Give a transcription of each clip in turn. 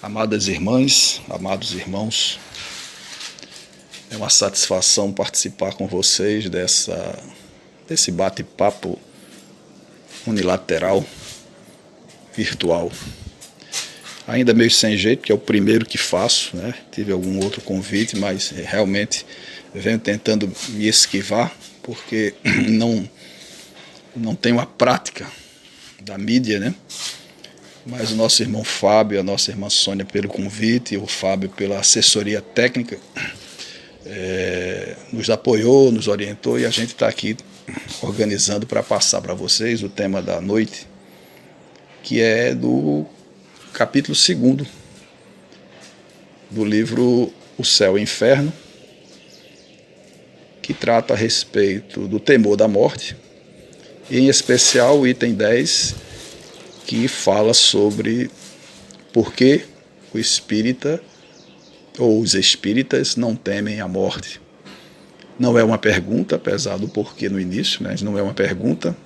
Amadas irmãs, amados irmãos, é uma satisfação participar com vocês desse bate-papo unilateral, virtual. Ainda meio sem jeito, que é o primeiro que faço, né? Tive algum outro convite, mas realmente venho tentando me esquivar, porque não tenho a prática da mídia, né? Mas o nosso irmão Fábio, a nossa irmã Sônia pelo convite, o Fábio pela assessoria técnica, nos apoiou, nos orientou e a gente está aqui organizando para passar para vocês o tema da noite, que é do capítulo 2 do livro O Céu e o Inferno, que trata a respeito do temor da morte, e em especial o item 10, que fala sobre por que o espírita ou os espíritas não temem a morte. Não é uma pergunta, apesar do porquê no início, mas não é uma pergunta,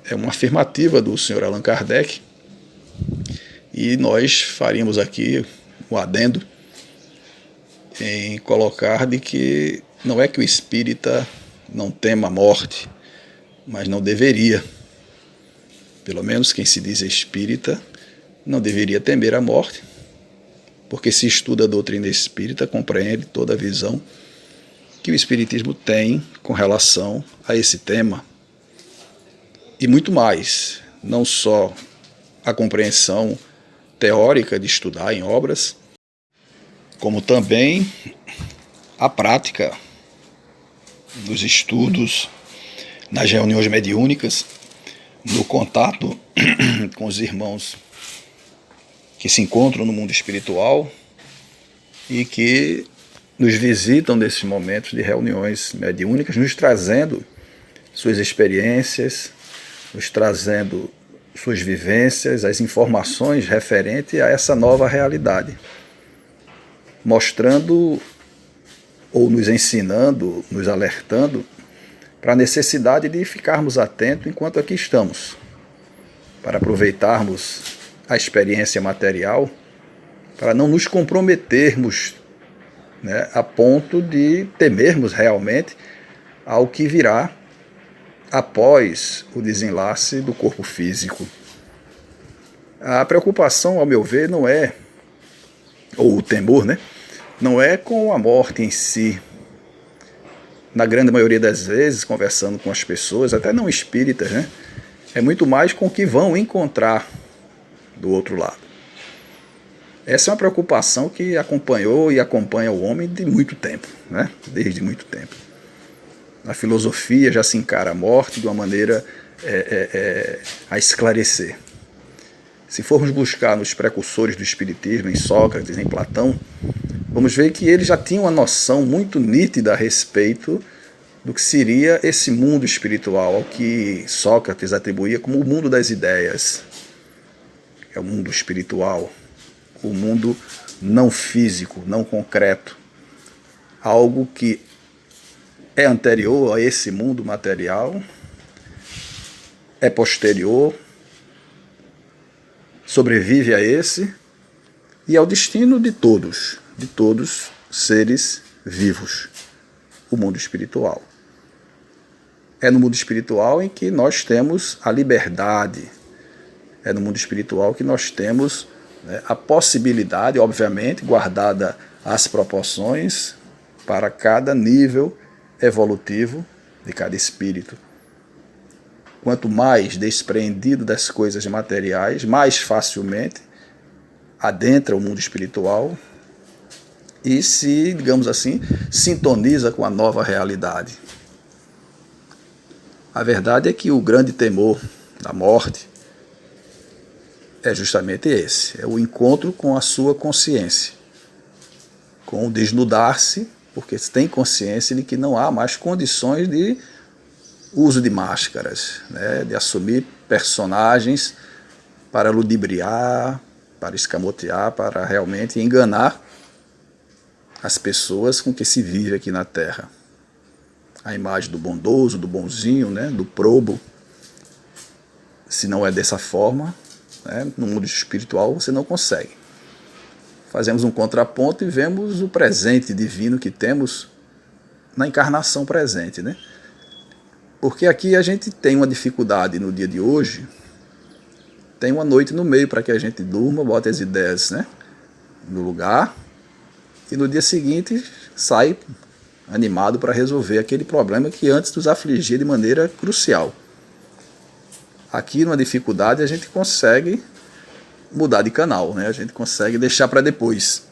é uma afirmativa do Sr. Allan Kardec, e nós faríamos aqui um adendo em colocar de que não é que o espírita não tema a morte, mas não deveria. Pelo menos quem se diz espírita não deveria temer a morte, porque se estuda a doutrina espírita, compreende toda a visão que o espiritismo tem com relação a esse tema. E muito mais, não só a compreensão teórica de estudar em obras, como também a prática dos estudos, nas reuniões mediúnicas, no contato com os irmãos que se encontram no mundo espiritual e que nos visitam nesses momentos de reuniões mediúnicas, nos trazendo suas experiências, nos trazendo suas vivências, as informações referentes a essa nova realidade, mostrando ou nos ensinando, nos alertando para a necessidade de ficarmos atentos enquanto aqui estamos, para aproveitarmos a experiência material, para não nos comprometermos, né, a ponto de temermos realmente ao que virá após o desenlace do corpo físico. A preocupação, ao meu ver, não é, ou o temor, né, não é com a morte em si. Na grande maioria das vezes, conversando com as pessoas, até não espíritas, né, é muito mais com o que vão encontrar do outro lado. Essa é uma preocupação que acompanhou e acompanha o homem de muito tempo, né, desde muito tempo. Na filosofia já se encara a morte de uma maneira a esclarecer. Se formos buscar nos precursores do espiritismo, em Sócrates, em Platão, vamos ver que eles já tinham uma noção muito nítida a respeito do que seria esse mundo espiritual, ao que Sócrates atribuía como o mundo das ideias. É o mundo espiritual, o mundo não físico, não concreto, algo que é anterior a esse mundo material, é posterior, sobrevive a esse e é o destino de todos seres vivos, o mundo espiritual. É no mundo espiritual em que nós temos a liberdade, é no mundo espiritual que nós temos, né, a possibilidade, obviamente, guardada as proporções para cada nível evolutivo de cada espírito. Quanto mais despreendido das coisas materiais, mais facilmente adentra o mundo espiritual e se, digamos assim, sintoniza com a nova realidade. A verdade é que o grande temor da morte é justamente esse, é o encontro com a sua consciência, com o desnudar-se, porque tem consciência de que não há mais condições de uso de máscaras, né, de assumir personagens para ludibriar, para escamotear, para realmente enganar as pessoas com que se vive aqui na Terra. A imagem do bondoso, do bonzinho, né, do probo. Se não é dessa forma, né, no mundo espiritual você não consegue. fazemos um contraponto e vemos o presente divino que temos na encarnação presente, né? Porque aqui a gente tem uma dificuldade no dia de hoje, tem uma noite no meio para que a gente durma, bote as ideias, né, no lugar, e no dia seguinte sai animado para resolver aquele problema que antes nos afligia de maneira crucial. Aqui, numa dificuldade, a gente consegue mudar de canal, né? A gente consegue deixar para depois.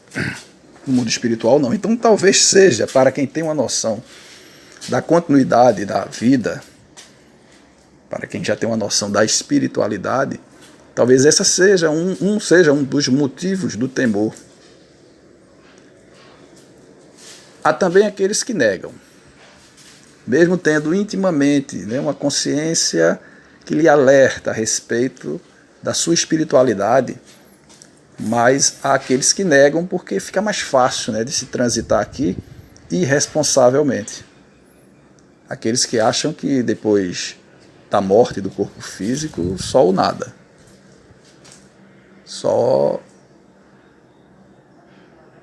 No mundo espiritual, não. Então, talvez seja, para quem tem uma noção da continuidade da vida, para quem já tem uma noção da espiritualidade, talvez essa seja seja um dos motivos do temor. Há também aqueles que negam, mesmo tendo intimamente, né, uma consciência que lhe alerta a respeito da sua espiritualidade, mas há aqueles que negam porque fica mais fácil, né, de se transitar aqui irresponsavelmente. Aqueles que acham que depois da morte do corpo físico, só o nada. Só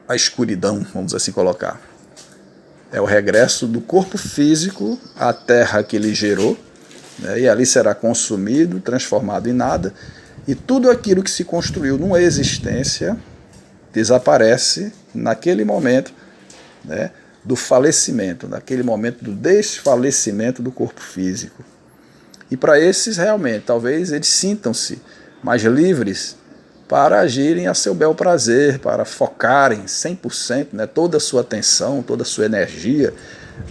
a escuridão, vamos assim colocar. É o regresso do corpo físico à terra que ele gerou, né, e ali será consumido, transformado em nada, e tudo aquilo que se construiu numa existência desaparece naquele momento, né, do falecimento, naquele momento do desfalecimento do corpo físico. E para esses, realmente, talvez eles sintam-se mais livres para agirem a seu bel prazer, para focarem 100%, né, toda a sua atenção, toda a sua energia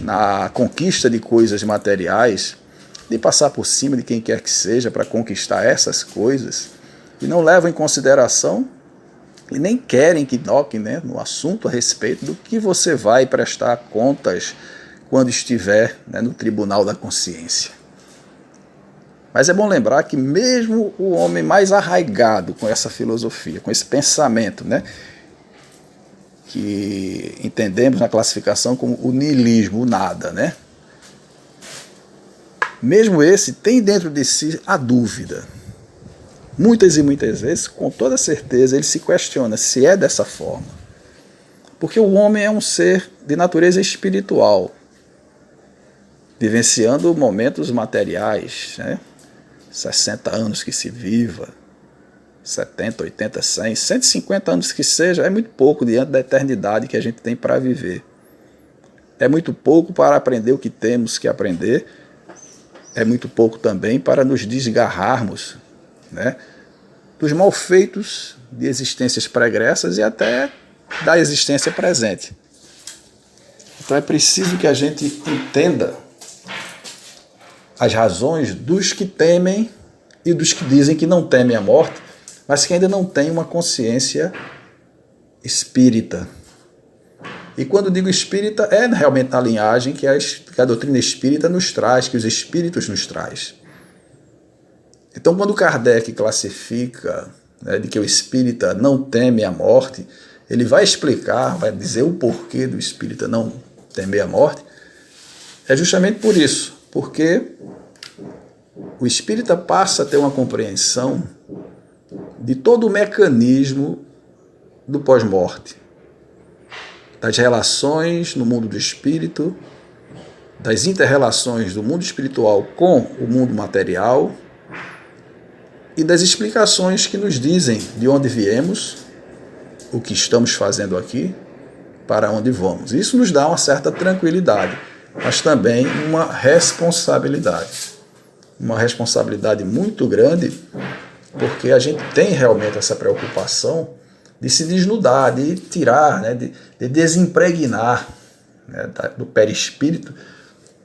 na conquista de coisas materiais, de passar por cima de quem quer que seja para conquistar essas coisas, e não levam em consideração e nem querem que toquem, né, no assunto a respeito do que você vai prestar contas quando estiver, né, no tribunal da consciência. Mas é bom lembrar que mesmo o homem mais arraigado com essa filosofia, com esse pensamento, né, que entendemos na classificação como o niilismo, o nada, né, mesmo esse tem dentro de si a dúvida. Muitas e muitas vezes, com toda certeza, ele se questiona se é dessa forma. Porque o homem é um ser de natureza espiritual, vivenciando momentos materiais, né? 60 anos que se viva, 70, 80, 100, 150 anos que seja, é muito pouco diante da eternidade que a gente tem para viver. É muito pouco para aprender o que temos que aprender, é muito pouco também para nos desgarrarmos, né, dos malfeitos de existências pregressas e até da existência presente. Então é preciso que a gente entenda as razões dos que temem e dos que dizem que não temem a morte, mas que ainda não têm uma consciência espírita. E quando digo espírita, é realmente a linhagem que a doutrina espírita nos traz, que os espíritos nos traz. Então, quando Kardec classifica, né, de que o espírita não teme a morte, ele vai explicar, vai dizer o porquê do espírita não temer a morte, é justamente por isso, porque o espírita passa a ter uma compreensão de todo o mecanismo do pós-morte, das relações no mundo do espírito, das inter-relações do mundo espiritual com o mundo material e das explicações que nos dizem de onde viemos, o que estamos fazendo aqui, para onde vamos. Isso nos dá uma certa tranquilidade, mas também uma responsabilidade. Uma responsabilidade muito grande, porque a gente tem realmente essa preocupação de se desnudar, de tirar, né, de desimpregnar, né, do perispírito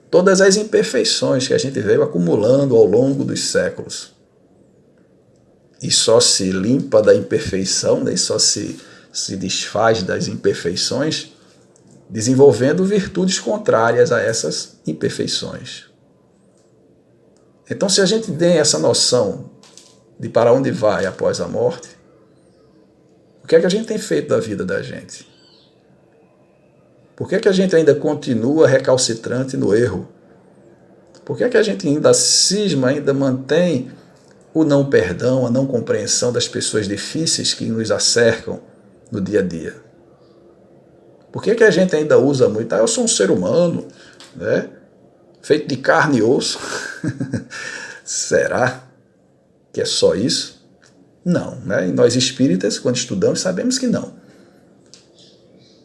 todas as imperfeições que a gente veio acumulando ao longo dos séculos. E só se limpa da imperfeição, né, e só se desfaz das imperfeições desenvolvendo virtudes contrárias a essas imperfeições. Então, se a gente tem essa noção de para onde vai após a morte, o que é que a gente tem feito da vida da gente? Por que é que a gente ainda continua recalcitrante no erro? Por que é que a gente ainda cisma, ainda mantém o não perdão, a não compreensão das pessoas difíceis que nos acercam no dia a dia? Por que que a gente ainda usa muito? Eu sou um ser humano, né? Feito de carne e osso. Será que é só isso? Não, né? E nós espíritas, quando estudamos, sabemos que não.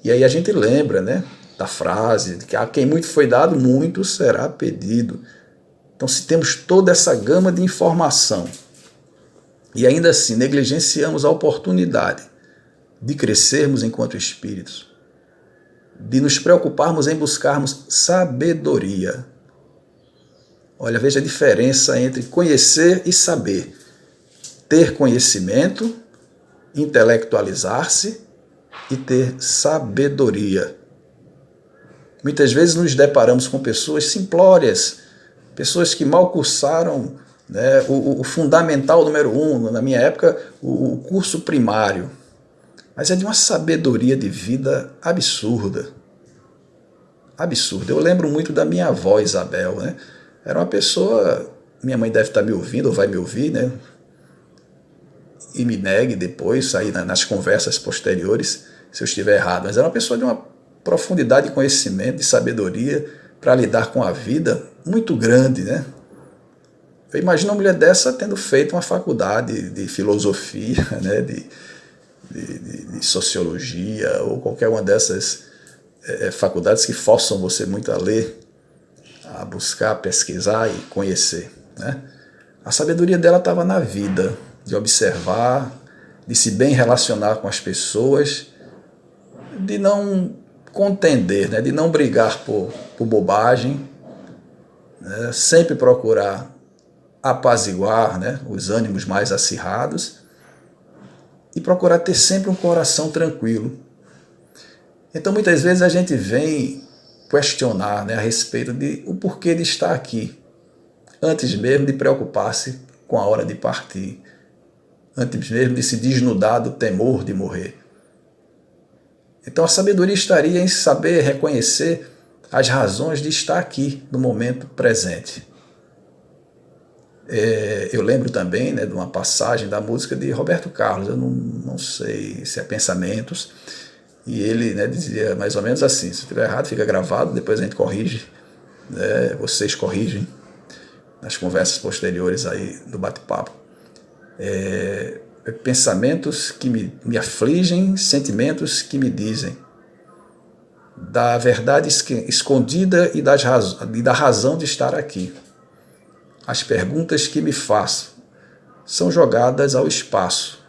E aí a gente lembra, né, da frase de que a quem muito foi dado, muito será pedido. Então, se temos toda essa gama de informação e ainda assim negligenciamos a oportunidade de crescermos enquanto espíritos, de nos preocuparmos em buscarmos sabedoria. Olha, veja a diferença entre conhecer e saber. Ter conhecimento, intelectualizar-se e ter sabedoria. Muitas vezes nos deparamos com pessoas simplórias, pessoas que mal cursaram, né, o fundamental número 1, na minha época, o curso primário. Mas é de uma sabedoria de vida absurda. Absurda. Eu lembro muito da minha avó, Isabel, né? Era uma pessoa, minha mãe deve estar me ouvindo, ou vai me ouvir, né? E me negue depois, aí nas conversas posteriores, se eu estiver errado. Mas era uma pessoa de uma profundidade de conhecimento, de sabedoria, para lidar com a vida muito grande, né? Eu imagino uma mulher dessa tendo feito uma faculdade de filosofia, né? de sociologia, ou qualquer uma dessas faculdades que forçam você muito a ler, a buscar, a pesquisar e conhecer, né? A sabedoria dela estava na vida, de observar, de se bem relacionar com as pessoas, de não contender, né? De não brigar por bobagem, né? Sempre procurar apaziguar, né? Os ânimos mais acirrados e procurar ter sempre um coração tranquilo. Então, muitas vezes a gente vem questionar, né, a respeito de o porquê de estar aqui, antes mesmo de preocupar-se com a hora de partir, antes mesmo de se desnudar do temor de morrer. Então, a sabedoria estaria em saber reconhecer as razões de estar aqui no momento presente. Eu lembro também, né, de uma passagem da música de Roberto Carlos, eu não sei se é Pensamentos, e ele, né, dizia mais ou menos assim: se estiver errado, fica gravado, depois a gente corrige, né, vocês corrigem nas conversas posteriores aí do bate-papo. Pensamentos que me afligem, sentimentos que me dizem da verdade escondida e da razão de estar aqui. As perguntas que me faço são jogadas ao espaço,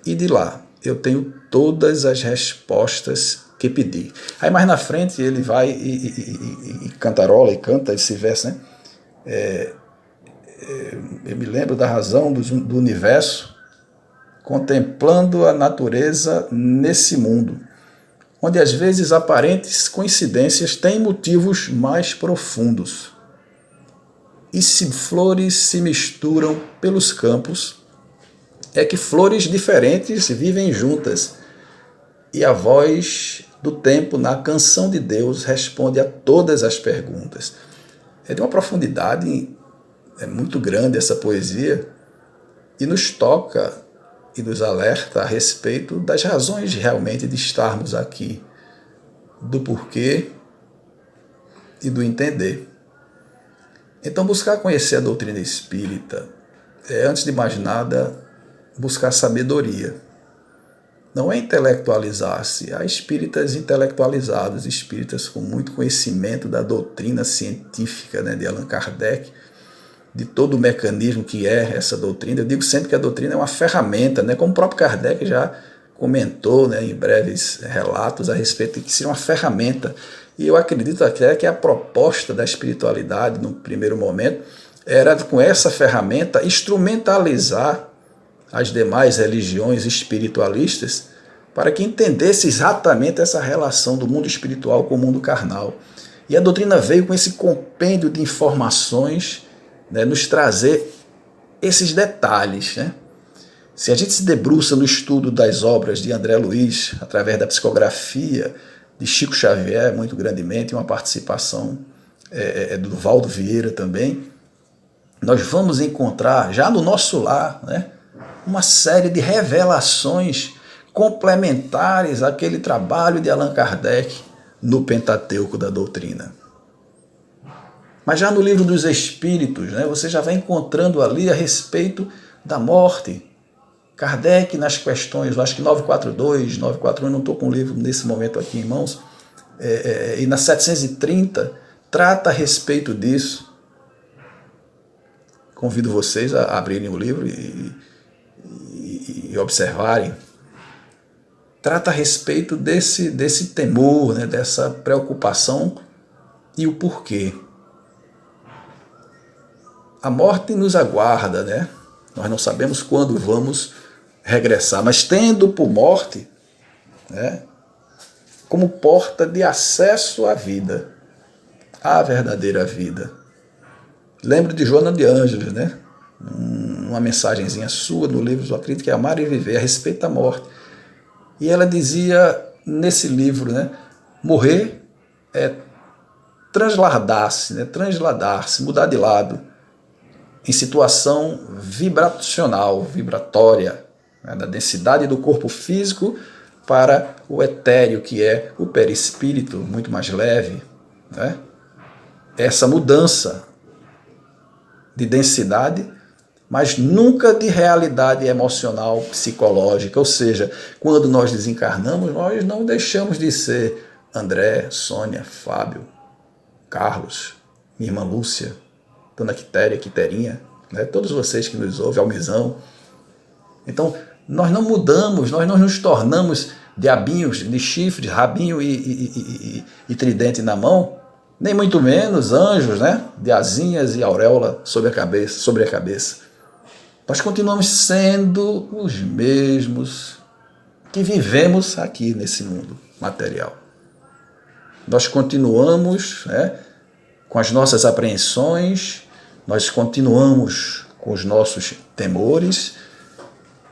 e de lá eu tenho todas as respostas que pedi. Aí mais na frente ele vai e cantarola e canta esse verso, né? Eu me lembro da razão do universo, contemplando a natureza nesse mundo, onde às vezes aparentes coincidências têm motivos mais profundos. E se flores se misturam pelos campos, é que flores diferentes vivem juntas, e a voz do tempo na canção de Deus responde a todas as perguntas. É de uma profundidade muito grande essa poesia, e nos toca e nos alerta a respeito das razões realmente de estarmos aqui, do porquê e do entender. Então, buscar conhecer a doutrina espírita é, antes de mais nada, buscar sabedoria. Não é intelectualizar-se. Há espíritas intelectualizados, espíritas com muito conhecimento da doutrina científica, né, de Allan Kardec, de todo o mecanismo que é essa doutrina. Eu digo sempre que a doutrina é uma ferramenta, né, como o próprio Kardec já comentou, né, em breves relatos a respeito de que seria uma ferramenta. E eu acredito até que a proposta da espiritualidade, no primeiro momento, era, com essa ferramenta, instrumentalizar as demais religiões espiritualistas para que entendesse exatamente essa relação do mundo espiritual com o mundo carnal. E a doutrina veio com esse compêndio de informações, né, nos trazer esses detalhes, né? Se a gente se debruça no estudo das obras de André Luiz, através da psicografia de Chico Xavier, muito grandemente, uma participação do Valdo Vieira também, nós vamos encontrar, já no nosso lar, né, uma série de revelações complementares àquele trabalho de Allan Kardec no Pentateuco da doutrina. Mas já no Livro dos Espíritos, né, você já vai encontrando ali a respeito da morte. Kardec, nas questões, acho que 942, 941, não estou com o livro nesse momento aqui em mãos, e na 730, trata a respeito disso. Convido vocês a abrirem o livro e observarem. Trata a respeito desse temor, né, dessa preocupação e o porquê. A morte nos aguarda, né? Nós não sabemos quando vamos regressar, mas tendo por morte, né, como porta de acesso à vida, à verdadeira vida. Lembro de Joana de Ângeles, né? Uma mensagenzinha sua no livro Sua Crítica é Amar e Viver, a respeito da morte. E ela dizia nesse livro, né, morrer é transladar-se, né, transladar-se, mudar de lado, em situação vibratória, né, da densidade do corpo físico para o etéreo, que é o perispírito, muito mais leve. Né? Essa mudança de densidade, mas nunca de realidade emocional, psicológica. Ou seja, quando nós desencarnamos, nós não deixamos de ser André, Sônia, Fábio, Carlos, minha irmã Lúcia, Dona Quitéria, Quiterinha, né? Todos vocês que nos ouvem, Almizão. Então, nós não mudamos, nós não nos tornamos diabinhos de chifres, rabinho e tridente na mão, nem muito menos anjos, né, de asinhas e auréola sobre a cabeça. Nós continuamos sendo os mesmos que vivemos aqui nesse mundo material. Nós continuamos, né, com as nossas apreensões, nós continuamos com os nossos temores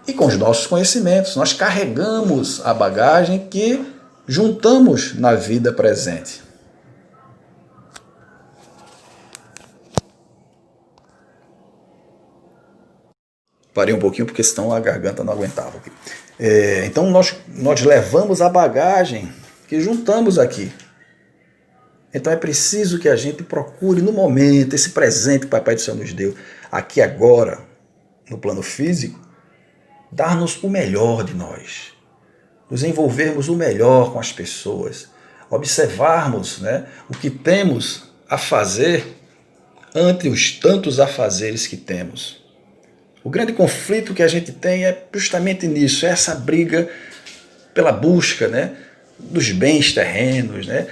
e com os nossos conhecimentos. Nós carregamos a bagagem que juntamos na vida presente. Parei um pouquinho porque senão a garganta não aguentava. Então nós levamos a bagagem que juntamos aqui. Então é preciso que a gente procure no momento, esse presente que o Papai do Céu nos deu, aqui agora, no plano físico, dar-nos o melhor de nós, nos envolvermos o melhor com as pessoas, observarmos, né, o que temos a fazer ante os tantos afazeres que temos. O grande conflito que a gente tem é justamente nisso, é essa briga pela busca, né, dos bens terrenos, né,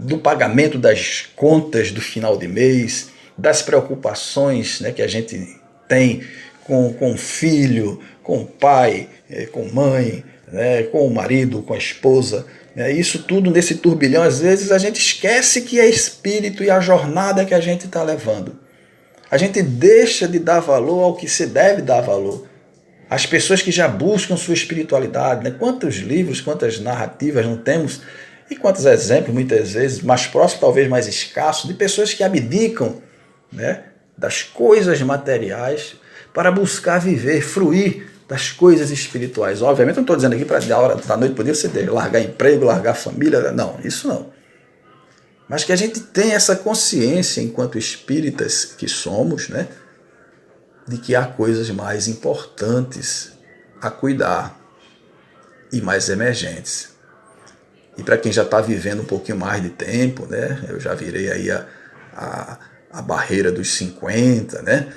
do pagamento das contas do final de mês, das preocupações, né, que a gente tem com o filho, com o pai, com mãe, né, com o marido, com a esposa. Isso tudo nesse turbilhão, às vezes a gente esquece que é espírito e a jornada que a gente está levando. A gente deixa de dar valor ao que se deve dar valor. As pessoas que já buscam sua espiritualidade, né? Quantos livros, quantas narrativas não temos e quantos exemplos, muitas vezes, mais próximos, talvez mais escassos, de pessoas que abdicam, né, das coisas materiais para buscar viver, fruir das coisas espirituais. Obviamente, não estou dizendo aqui para da noite para o dia você largar emprego, largar família, não, isso não. Mas que a gente tenha essa consciência, enquanto espíritas que somos, né, de que há coisas mais importantes a cuidar e mais emergentes. E para quem já está vivendo um pouquinho mais de tempo, né, eu já virei aí a barreira dos 50, né,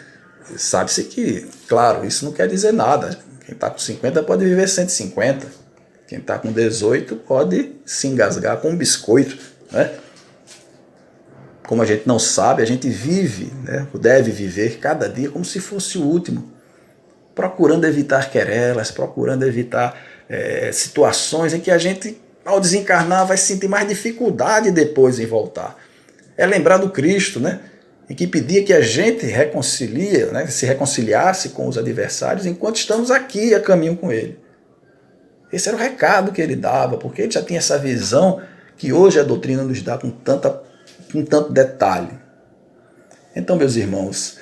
sabe-se que, claro, isso não quer dizer nada. Quem está com 50 pode viver 150. Quem está com 18 pode se engasgar com um biscoito, né? Como a gente não sabe, a gente vive, né, deve viver cada dia como se fosse o último, procurando evitar querelas, procurando evitar situações em que a gente, ao desencarnar, vai sentir mais dificuldade depois em voltar. É lembrar do Cristo, né, em que pedia que a gente né, se reconciliasse com os adversários enquanto estamos aqui a caminho com Ele. Esse era o recado que ele dava, porque ele já tinha essa visão que hoje a doutrina nos dá com tanto detalhe. Então, meus irmãos,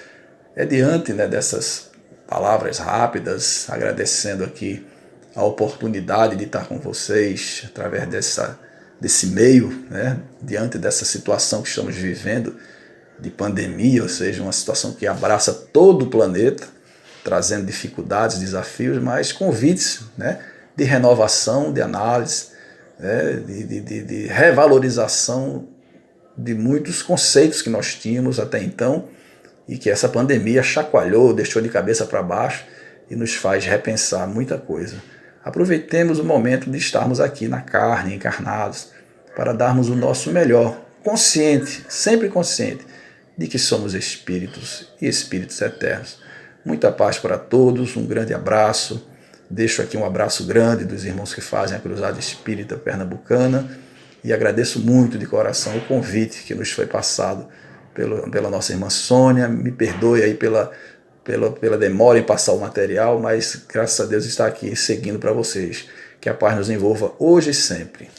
diante, né, dessas palavras rápidas, agradecendo aqui a oportunidade de estar com vocês através desse meio, né, diante dessa situação que estamos vivendo de pandemia, ou seja, uma situação que abraça todo o planeta, trazendo dificuldades, desafios, mas convites, né, de renovação, de análise, né, de revalorização de muitos conceitos que nós tínhamos até então e que essa pandemia chacoalhou, deixou de cabeça para baixo e nos faz repensar muita coisa. Aproveitemos o momento de estarmos aqui na carne, encarnados, para darmos o nosso melhor, consciente, sempre consciente, de que somos espíritos e espíritos eternos. Muita paz para todos, um grande abraço. Deixo aqui um abraço grande dos irmãos que fazem a Cruzada Espírita Pernambucana e agradeço muito de coração o convite que nos foi passado pela nossa irmã Sônia. Me perdoe aí pela demora em passar o material, mas graças a Deus está aqui seguindo para vocês. Que a paz nos envolva hoje e sempre.